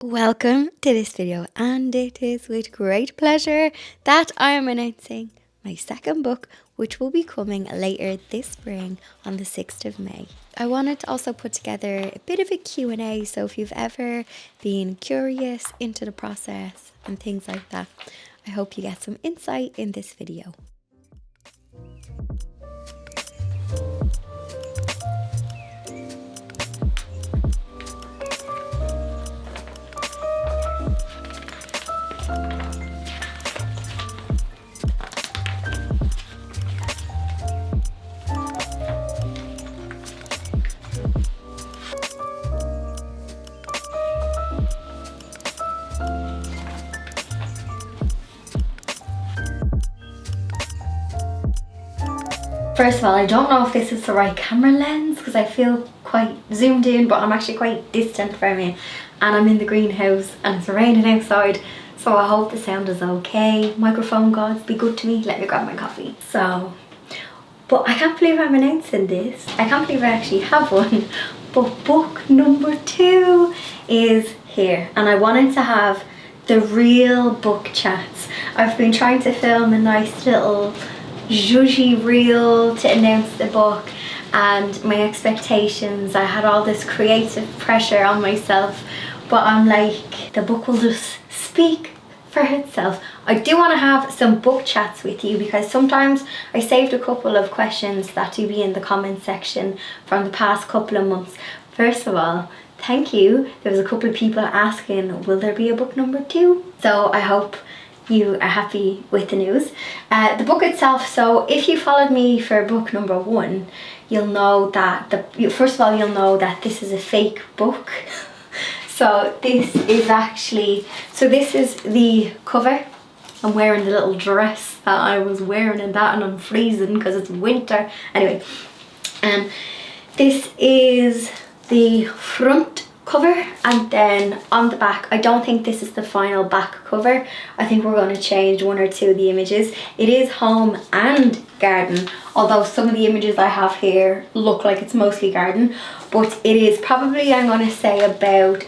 Welcome to this video, and it is with great pleasure that I am announcing my second book, which will be coming later this spring on the 6th of May. I wanted to also put together a bit of a Q&A, so if you've ever been curious into the process and things like that, I hope you get some insight in this video. First of all, I don't know if this is the right camera lens because I feel quite zoomed in, but I'm actually quite distant from you, and I'm in the greenhouse and it's raining outside, so I hope the sound is okay. Microphone gods, be good to me. Let me grab my coffee. But I can't believe I'm announcing this. I can't believe I actually have one, but book number 2 is here, and I wanted to have the real book chats. I've been trying to film a nice little zhuzhy reel to announce the book, and my expectations, I had all this creative pressure on myself, but I'm like, the book will just speak for itself. I do want to have some book chats with you because sometimes I saved a couple of questions that do be in the comment section from the past couple of months. First of all, thank you. There was a couple of people asking, will there be a book number 2? So I hope you are happy with the news. The book itself, so if you followed me for book number 1, you'll know that first of all, you'll know that this is a fake book. So this is the cover. I'm wearing the little dress that I was wearing and I'm freezing because it's winter. Anyway, this is the front cover, and then on the back, I don't think this is the final back cover. I think we're going to change one or two of the images. It is home and garden, although some of the images I have here look like it's mostly garden, but it is probably, I'm going to say,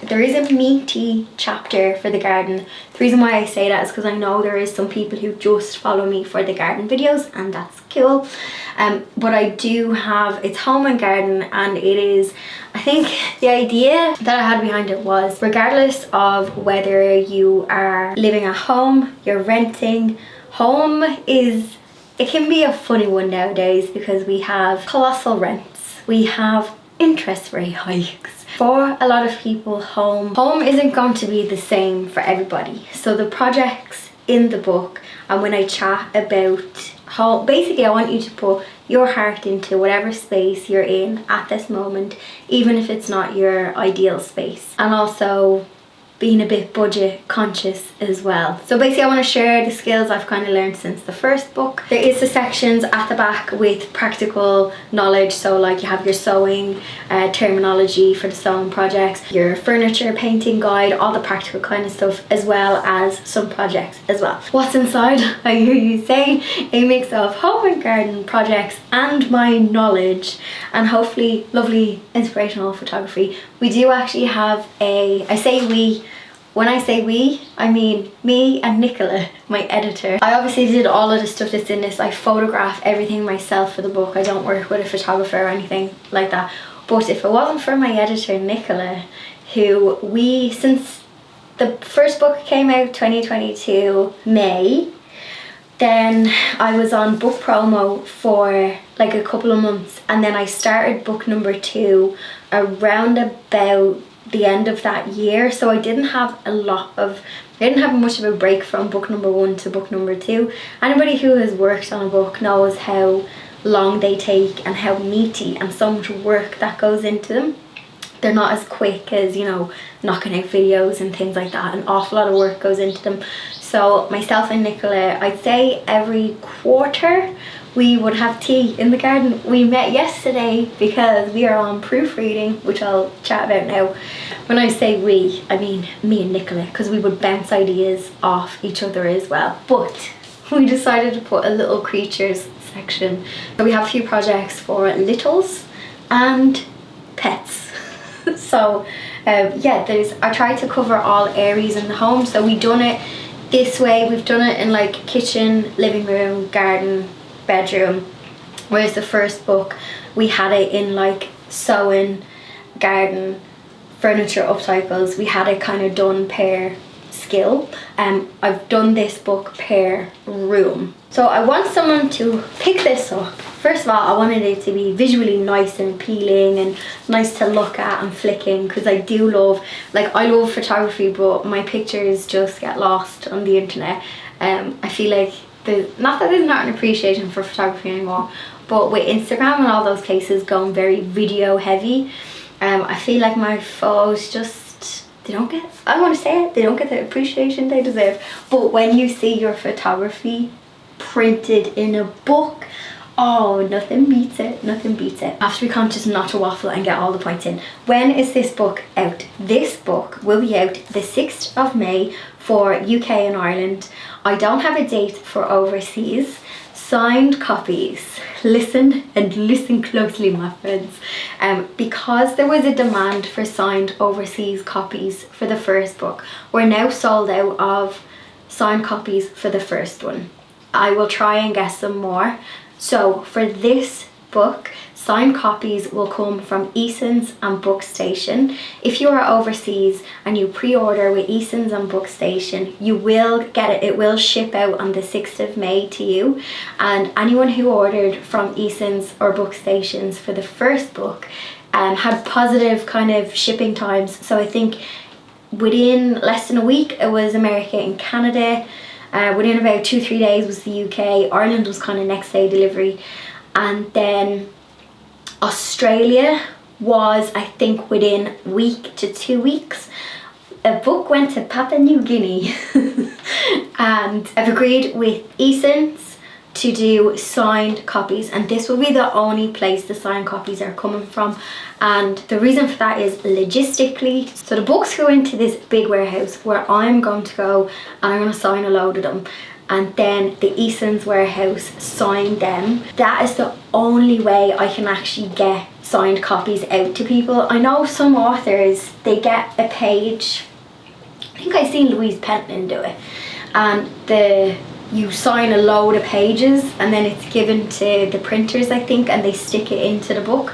there is a meaty chapter for the garden. The reason why I say that is because I know there is some people who just follow me for the garden videos, and that's cool. But I do have, it's home and garden, and it is, I think the idea that I had behind it was, regardless of whether you are living at home, you're renting, home is, it can be a funny one nowadays because we have colossal rents, we have interest rate hikes. For a lot of people, home isn't going to be the same for everybody. So the projects in the book, and when I chat about home, basically I want you to put your heart into whatever space you're in at this moment, even if it's not your ideal space, and also being a bit budget conscious as well. So basically I want to share the skills I've kind of learned since the first book. There is the sections at the back with practical knowledge, so like you have your sewing terminology for the sewing projects, your furniture painting guide, all the practical kind of stuff, as well as some projects as well. What's inside? I hear you say, a mix of home and garden projects and my knowledge, and hopefully lovely inspirational photography. We do actually have I say we, when I say we, I mean me and Nicola, my editor. I obviously did all of the stuff that's in this. I photograph everything myself for the book. I don't work with a photographer or anything like that. But if it wasn't for my editor, Nicola, who since the first book came out 2022 May, then I was on book promo for like a couple of months, and then I started book number 2 around about the end of that year. So I didn't have much of a break from book number 1 to book number 2. Anybody who has worked on a book knows how long they take and how meaty and so much work that goes into them. They're not as quick as, you know, knocking out videos and things like that. An awful lot of work goes into them. So myself and Nicola, I'd say every quarter we would have tea in the garden. We met yesterday because we are on proofreading, which I'll chat about now. When I say we, I mean me and Nicola, because we would bounce ideas off each other as well. But we decided to put a little creatures section. So we have a few projects for littles and pets. So yeah, I tried to cover all areas in the home. So we done it this way. We've done it in like kitchen, living room, garden, bedroom. Whereas the first book, we had it in like sewing, garden, furniture upcycles. We had it kind of done per skill. I've done this book per room. So I want someone to pick this up. First of all, I wanted it to be visually nice and appealing and nice to look at and flicking, because I do love, like, I love photography, but my pictures just get lost on the internet. I feel like not that there's not an appreciation for photography anymore, but with Instagram and all those places going very video heavy, I feel like my photos just, they don't get, I want to say it, they don't get the appreciation they deserve. But when you see your photography printed in a book, oh, nothing beats it, nothing beats it. I have to be conscious not to waffle and get all the points in. When is this book out? This book will be out the 6th of May for UK and Ireland. I don't have a date for overseas. Signed copies. Listen and listen closely, my friends. Because there was a demand for signed overseas copies for the first book, we're now sold out of signed copies for the first one. I will try and get some more. So for this book, signed copies will come from Eason's and Bookstation. If you are overseas and you pre-order with Eason's and Bookstation, you will get it. It will ship out on the 6th of May to you. And anyone who ordered from Eason's or Bookstations for the first book had positive kind of shipping times. So I think within less than a week, it was America and Canada. Within about 2-3 days was the UK. Ireland was kind of next day delivery. And then Australia was, I think, within a week to 2 weeks. A book went to Papua New Guinea. And I've agreed with Eason's to do signed copies, and this will be the only place the signed copies are coming from. And the reason for that is logistically. So the books go into this big warehouse where I'm going to go and I'm going to sign a load of them, and then the Eason's warehouse sign them. That is the only way I can actually get signed copies out to people. I know some authors, they get a page, I think I've seen Louise Pentland do it, and you sign a load of pages and then it's given to the printers, I think, and they stick it into the book.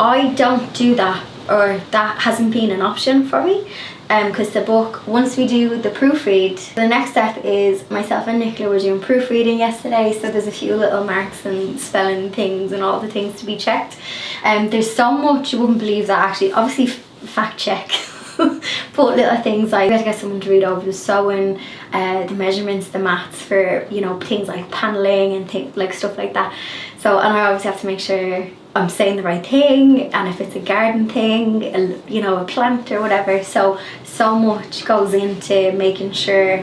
I don't do that, or that hasn't been an option for me, because the book, once we do the proofread, the next step is myself and Nicola were doing proofreading yesterday, so there's a few little marks and spelling things and all the things to be checked. There's so much you wouldn't believe that actually, obviously fact check. But little things like, we had to get someone to read over the sewing, the measurements, the maths for, you know, things like paneling and things like stuff like that. So, and I obviously have to make sure I'm saying the right thing, and if it's a garden thing, you know, a plant or whatever. So much goes into making sure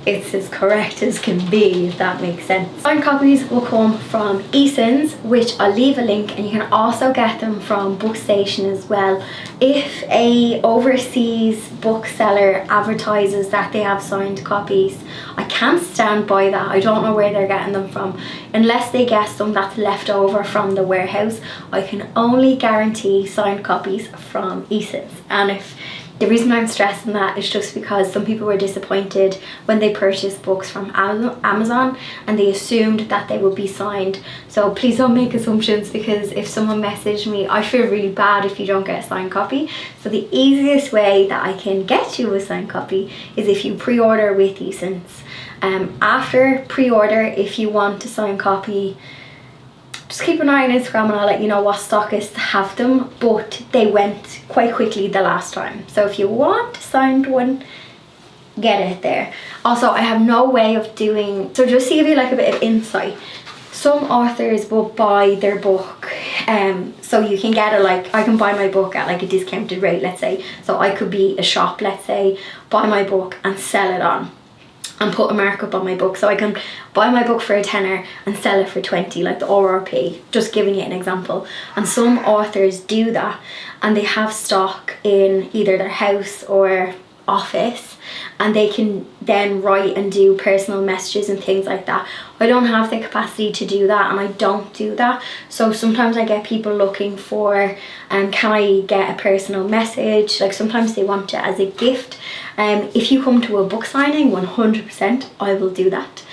it's as correct as can be, if that makes sense. Signed copies will come from Eason's, which I'll leave a link, and you can also get them from Bookstation as well. If a overseas bookseller advertises that they have signed copies, I can't stand by that. I don't know where they're getting them from. Unless they get some that's left over from the warehouse, I can only guarantee signed copies from Eason's. And if the reason I'm stressing that is just because some people were disappointed when they purchased books from Amazon and they assumed that they would be signed. So please don't make assumptions, because if someone messaged me, I feel really bad if you don't get a signed copy. So the easiest way that I can get you a signed copy is if you pre-order with Eason's. After pre-order, if you want a signed copy, just keep an eye on Instagram and I'll let you know what stockists have them, but they went quite quickly the last time. So if you want a signed one, get it there. Also, I have no way of doing, so just to give you like a bit of insight, some authors will buy their book, so you can get it, like, I can buy my book at like a discounted rate, let's say. So I could be a shop, let's say, buy my book and sell it on, and put a markup on my book. So I can buy my book for a tenner and sell it for 20, like the RRP, just giving you an example. And some authors do that, and they have stock in either their house or office, and they can then write and do personal messages and things like that. I don't have the capacity to do that, and I don't do that. So sometimes I get people looking for can I get a personal message, like sometimes they want it as a gift. If you come to a book signing, 100% I will do that,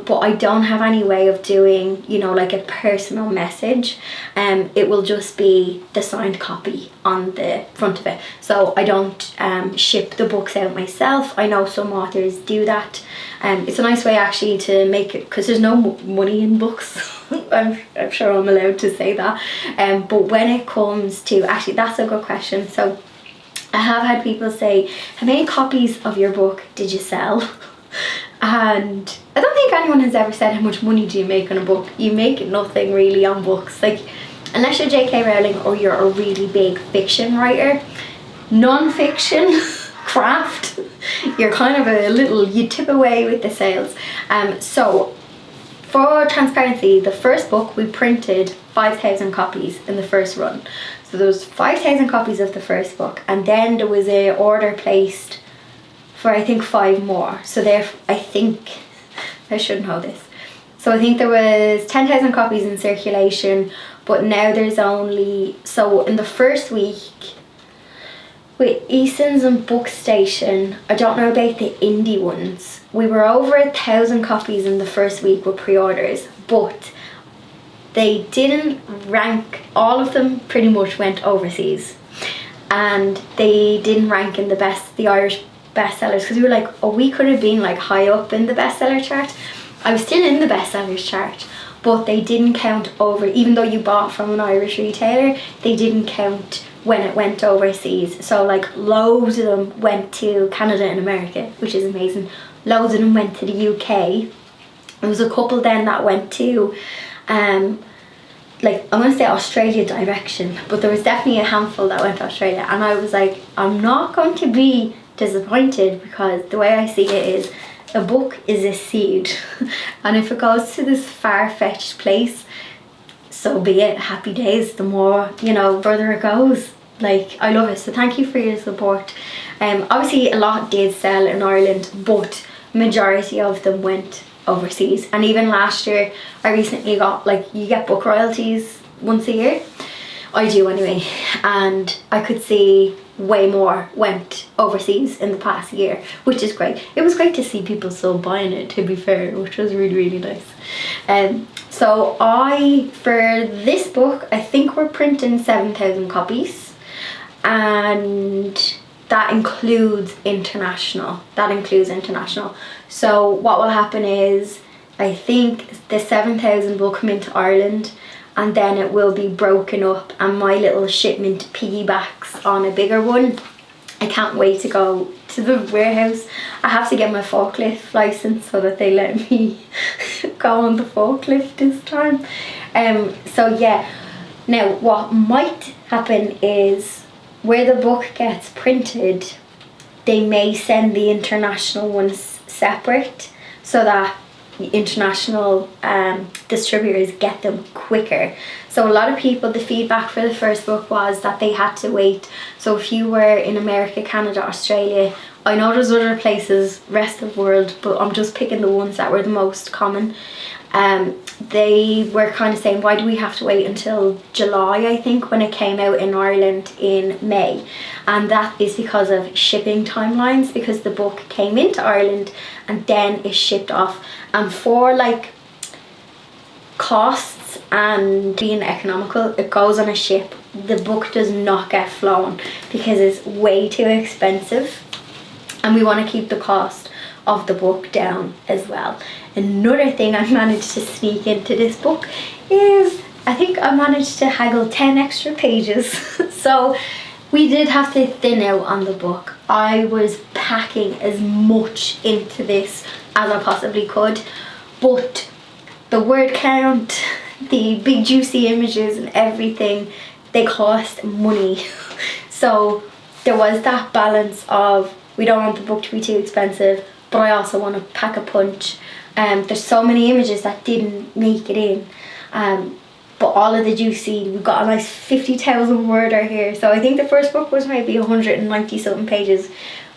but I don't have any way of doing, you know, like a personal message. It will just be the signed copy on the front of it. So I don't ship the books out myself. I know some authors do that. It's a nice way actually to make it, because there's no money in books. I'm sure I'm allowed to say that. But when it comes to, actually that's a good question. So I have had people say, how many copies of your book did you sell? And I don't think anyone has ever said how much money do you make on a book. You make nothing really on books. Like, unless you're J.K. Rowling or you're a really big fiction writer, non-fiction, craft, you're kind of you tip away with the sales. So for transparency, the first book we printed 5,000 copies in the first run. So there was 5,000 copies of the first book, and then there was a order placed for I think 5 more. So there, I think, I should know this. So I think there was 10,000 copies in circulation, but now there's only, so in the first week with Eason's and Bookstation, I don't know about the indie ones, we were over 1,000 copies in the first week with pre-orders, but they didn't rank, all of them pretty much went overseas, and they didn't rank in the Irish bestsellers, because we were like, oh, we could have been like high up in the bestseller chart. I was still in the bestsellers chart, but they didn't count over, even though you bought from an Irish retailer, they didn't count when it went overseas. So like loads of them went to Canada and America, which is amazing. Loads of them went to the UK. There was a couple then that went to like, I'm going to say Australia direction, but there was definitely a handful that went to Australia, and I was like, I'm not going to be disappointed, because the way I see it is, a book is a seed, and if it goes to this far-fetched place, so be it. Happy days. The more, you know, further it goes. Like, I love it. So thank you for your support. Obviously a lot did sell in Ireland, but majority of them went overseas. And even last year, I recently got, like, you get book royalties once a year. I do anyway, and I could see way more went overseas in the past year, which is great. It was great to see people still buying it, to be fair, which was really, really nice. So for this book, I think we're printing 7,000 copies, and that includes international. So what will happen is, I think the 7,000 will come into Ireland, and then it will be broken up, and my little shipment piggybacks on a bigger one. I can't wait to go to the warehouse. I have to get my forklift license so that they let me go on the forklift this time. So yeah, now what might happen is, where the book gets printed, they may send the international ones separate, so that international distributors get them quicker. So a lot of people, the feedback for the first book was that they had to wait. So if you were in America, Canada, Australia, I know there's other places, rest of the world, but I'm just picking the ones that were the most common. They were kind of saying, why do we have to wait until July, I think, when it came out in Ireland in May? And that is because of shipping timelines, because the book came into Ireland and then is shipped off. And for like costs and being economical, it goes on a ship. The book does not get flown because it's way too expensive, and we want to keep the cost of the book down as well. Another thing I managed to sneak into this book is, I think I managed to haggle 10 extra pages. So we did have to thin out on the book. I was packing as much into this as I possibly could, but the word count, the big juicy images and everything, they cost money. So there was that balance of, we don't want the book to be too expensive, but I also want to pack a punch. There's so many images that didn't make it in, but all of the juicy, we've got a nice 50,000 worder here. So I think the first book was maybe 190 something pages.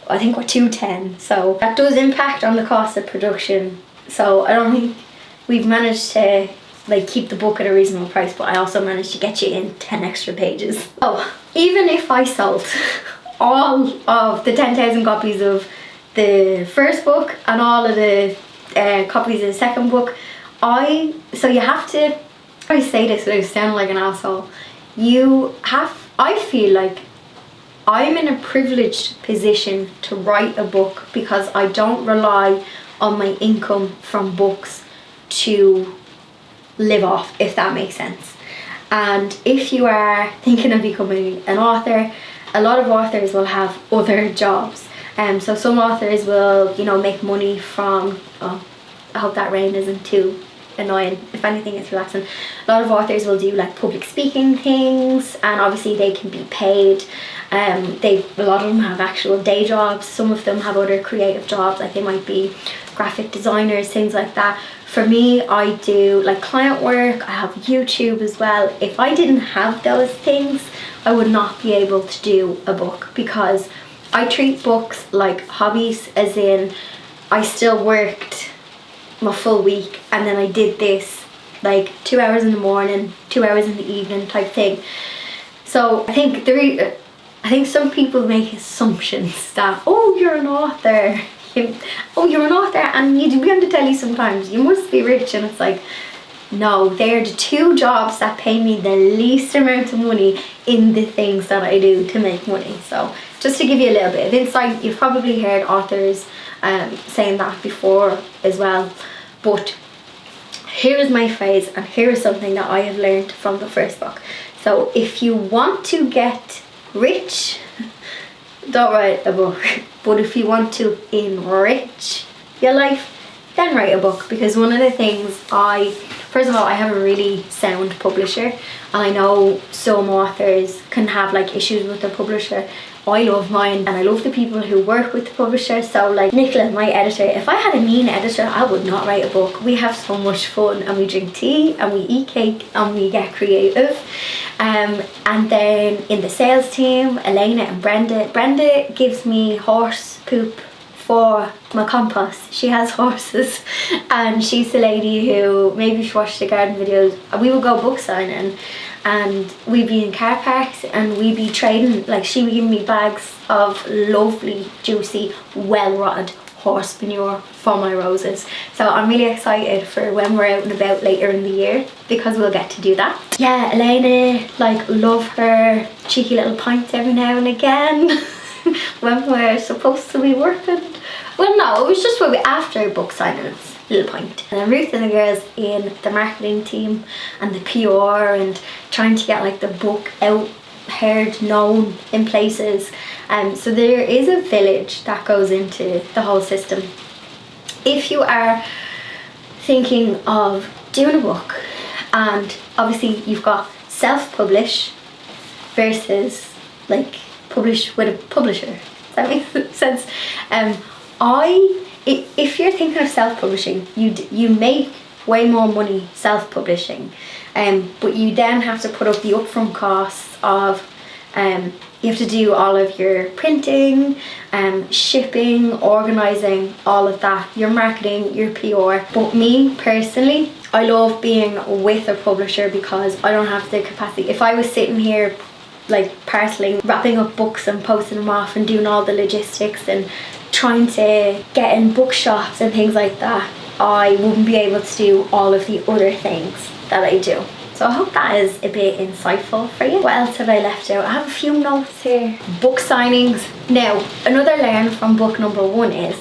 I think we're 210, so that does impact on the cost of production. So I don't think we've managed to like keep the book at a reasonable price, but I also managed to get you in 10 extra pages. Oh, even if I sold all of the 10,000 copies of the first book and all of the copies of the second book, so you have to, I say this without sounding like an asshole, I feel like I'm in a privileged position to write a book because I don't rely on my income from books to live off, if that makes sense. And if you are thinking of becoming an author, a lot of authors will have other jobs. So some authors will, make money from, I hope that rain isn't too annoying. If anything, it's relaxing. A lot of authors will do like public speaking things, and obviously they can be paid. A lot of them have actual day jobs. Some of them have other creative jobs, like they might be graphic designers, things like that. For me, I do like client work. I have YouTube as well. If I didn't have those things, I would not be able to do a book, because I treat books like hobbies, as in I still worked my full week and then I did this like 2 hours in the morning, 2 hours in the evening type thing. So I think some people make assumptions that, oh, you're an author, and you begin to tell you sometimes you must be rich, and it's like, no, they're the two jobs that pay me the least amount of money in the things that I do to make money. So just to give you a little bit of insight, you've probably heard authors saying that before as well, but here is my phrase, and here is something that I have learned from the first book. So if you want to get rich, don't write a book, but if you want to enrich your life, then write a book. Because one of the things first of all, I have a really sound publisher, and I know some authors can have like issues with their publisher. I love mine, and I love the people who work with the publisher. So like Nicola, my editor, if I had a mean editor, I would not write a book. We have so much fun, and we drink tea and we eat cake and we get creative. And then in the sales team, Elena and Brenda gives me horse poop for my compost. She has horses, and she's the lady who, maybe if you watch the garden videos, we would go book signing and we'd be in car parks and we'd be trading. Like, she would give me bags of lovely, juicy, well-rotted horse manure for my roses. So I'm really excited for when we're out and about later in the year, because we'll get to do that. Yeah, Elena, like, love her cheeky little pints every now and again when we're supposed to be working. Well, no, it was just after book signings. Little pint. And then Ruth and the girls in the marketing team and the PR and trying to get like the book out, heard, known in places. So there is a village that goes into the whole system. If you are thinking of doing a book, and obviously you've got self-publish versus like publish with a publisher. Does that make sense? If you're thinking of self-publishing, you make way more money self-publishing, but you then have to put up the upfront costs of, you have to do all of your printing, shipping, organising, all of that, your marketing, your PR. But me personally, I love being with a publisher because I don't have the capacity. If I was sitting here like parceling, wrapping up books and posting them off and doing all the logistics and trying to get in bookshops and things like that, I wouldn't be able to do all of the other things that I do. So I hope that is a bit insightful for you. What else have I left out? I have a few notes here. Book signings. Now, another learn from book number 1 is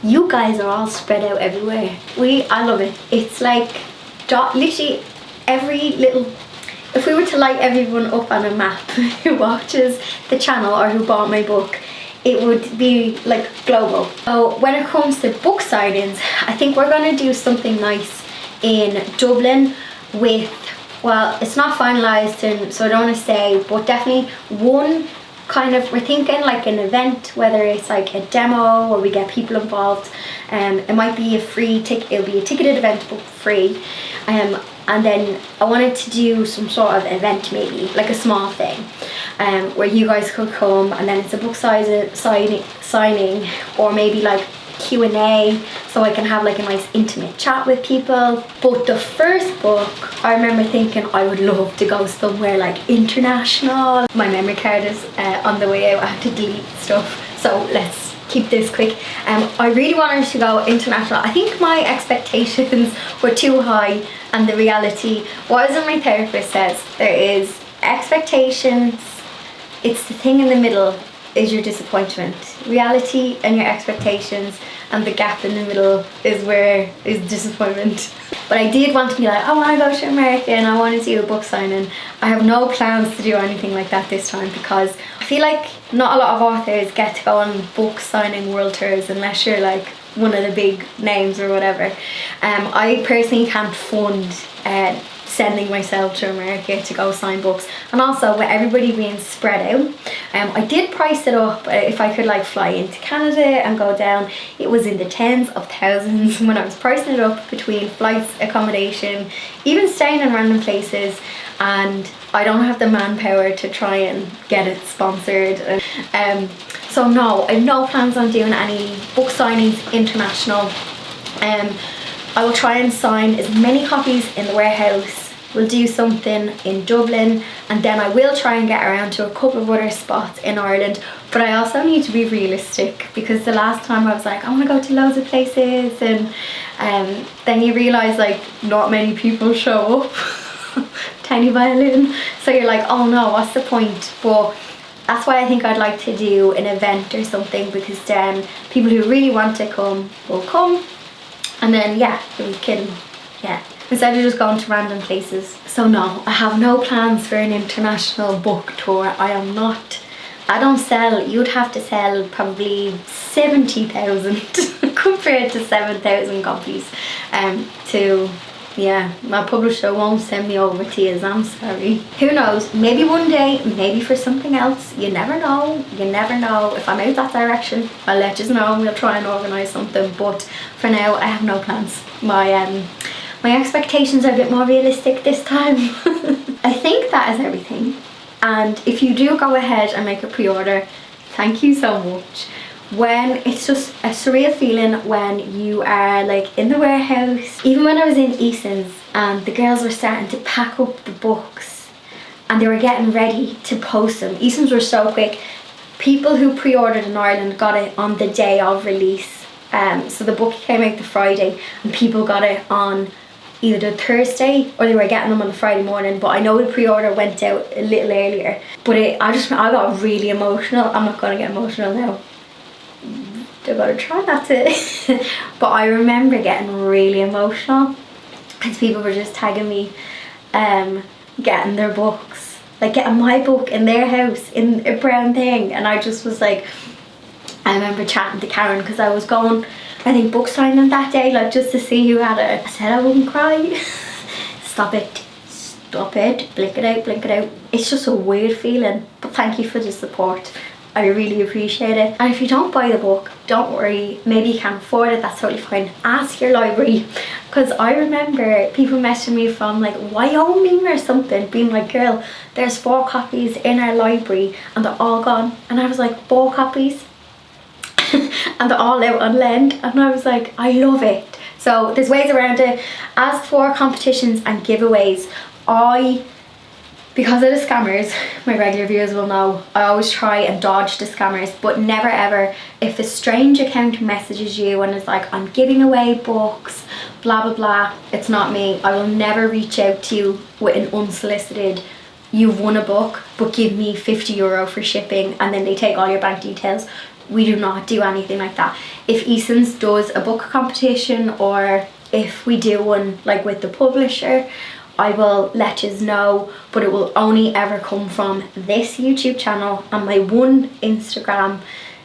you guys are all spread out everywhere. I love it. It's like literally every little, if we were to light everyone up on a map who watches the channel or who bought my book, it would be like global. So when it comes to book signings, I think we're going to do something nice in Dublin with, well, it's not finalised, so I don't want to say, but definitely one kind of, we're thinking like an event, whether it's like a demo or we get people involved. It might be a free ticket, it'll be a ticketed event but free. And then I wanted to do some sort of event, maybe like a small thing. where you guys could come, and then it's a book signing, or maybe like Q&A, so I can have like a nice intimate chat with people. But the first book, I remember thinking I would love to go somewhere like international. My memory card is on the way out. I have to delete stuff, so let's keep this quick. I really wanted to go international. I think my expectations were too high, and the reality, what as my therapist says, there is expectations, it's the thing in the middle is your disappointment. Reality and your expectations, and the gap in the middle is where is disappointment. But I did want to be like, I want to go to America and I want to do a book signing. I have no plans to do anything like that this time, because I feel like not a lot of authors get to go on book signing world tours unless you're like one of the big names or whatever. I personally can't fund sending myself to America to go sign books, and also with everybody being spread out, I did price it up. If I could like fly into Canada and go down, it was in the tens of thousands when I was pricing it up between flights, accommodation, even staying in random places, and I don't have the manpower to try and get it sponsored. So no, I have no plans on doing any book signings international. I will try and sign as many copies in the warehouse. We'll do something in Dublin, and then I will try and get around to a couple of other spots in Ireland. But I also need to be realistic, because the last time I was like, I want to go to loads of places, and then you realise like not many people show up. Tiny violin. So you're like, oh no, what's the point? But that's why I think I'd like to do an event or something, because then people who really want to come will come. And then yeah, we can, yeah, instead of just going to random places. So no, I have no plans for an international book tour. I don't sell, you'd have to sell probably 70,000 compared to 7,000 copies yeah, my publisher won't send me over tears, I'm sorry. Who knows, maybe one day, maybe for something else, you never know. If I'm out that direction, I'll let you know and we'll try and organise something, but for now I have no plans. My expectations are a bit more realistic this time. I think that is everything, and if you do go ahead and make a pre-order, thank you so much. When it's just a surreal feeling when you are like in the warehouse. Even when I was in Eason's and the girls were starting to pack up the books and they were getting ready to post them. Eason's were so quick. People who pre-ordered in Ireland got it on the day of release. So the book came out the Friday and people got it on either the Thursday or they were getting them on the Friday morning. But I know the pre-order went out a little earlier. But I got really emotional. I'm not going to get emotional now. I've got to try not to. But I remember getting really emotional because people were just tagging me getting their books, like getting my book in their house in a brown thing. And I just was like, I remember chatting to Karen because I was going, I think, book signing that day, like just to see who had it. I said I wouldn't cry. Stop it, blink it out. It's just a weird feeling, but thank you for the support. I really appreciate it. And if you don't buy the book, don't worry, maybe you can't afford it, that's totally fine. Ask your library, because I remember people messaging me from like Wyoming or something, being like, girl, there's 4 copies in our library and they're all gone. And I was like, 4 copies? And they're all out on Lend. And I was like, I love it. So there's ways around it. As for competitions and giveaways, because of the scammers, my regular viewers will know, I always try and dodge the scammers, but never ever, if a strange account messages you and is like, I'm giving away books, blah blah blah, it's not me. I will never reach out to you with an unsolicited, you've won a book but give me €50 for shipping, and then they take all your bank details. We do not do anything like that. If Eason's does a book competition, or if we do one like with the publisher, I will let you know, but it will only ever come from this YouTube channel and my one Instagram.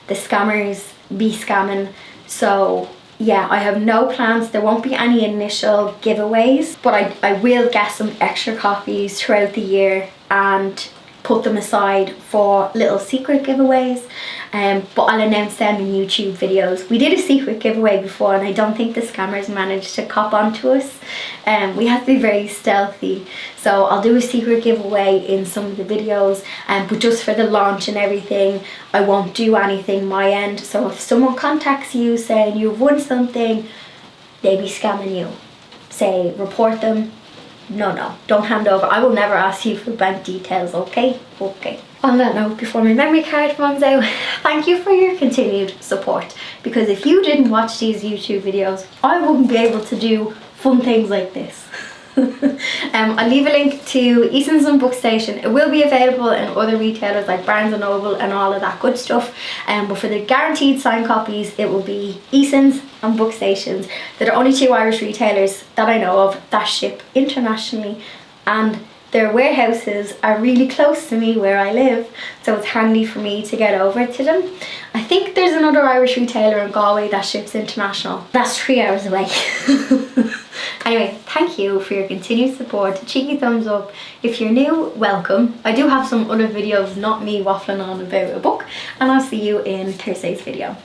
The scammers be scamming. So yeah, I have no plans. There won't be any initial giveaways, but I will get some extra copies throughout the year, and put them aside for little secret giveaways, but I'll announce them in YouTube videos. We did a secret giveaway before and I don't think the scammers managed to cop onto us. We have to be very stealthy, so I'll do a secret giveaway in some of the videos, but just for the launch and everything I won't do anything my end. So if someone contacts you saying you've won something, they be scamming you, say report them. No, don't hand over. I will never ask you for bank details, okay? Okay. On that note, before my memory card runs out, thank you for your continued support, because if you didn't watch these YouTube videos, I wouldn't be able to do fun things like this. I'll leave a link to Eason's and Bookstation. It will be available in other retailers like Barnes and Noble and all of that good stuff, but for the guaranteed signed copies it will be Eason's and Bookstation's. They're the only two Irish retailers that I know of that ship internationally, and their warehouses are really close to me where I live, so it's handy for me to get over to them. I think there's another Irish retailer in Galway that ships international. That's 3 hours away. Anyway, thank you for your continued support. Cheeky thumbs up. If you're new, welcome. I do have some other videos, not me waffling on about a book, and I'll see you in Thursday's video.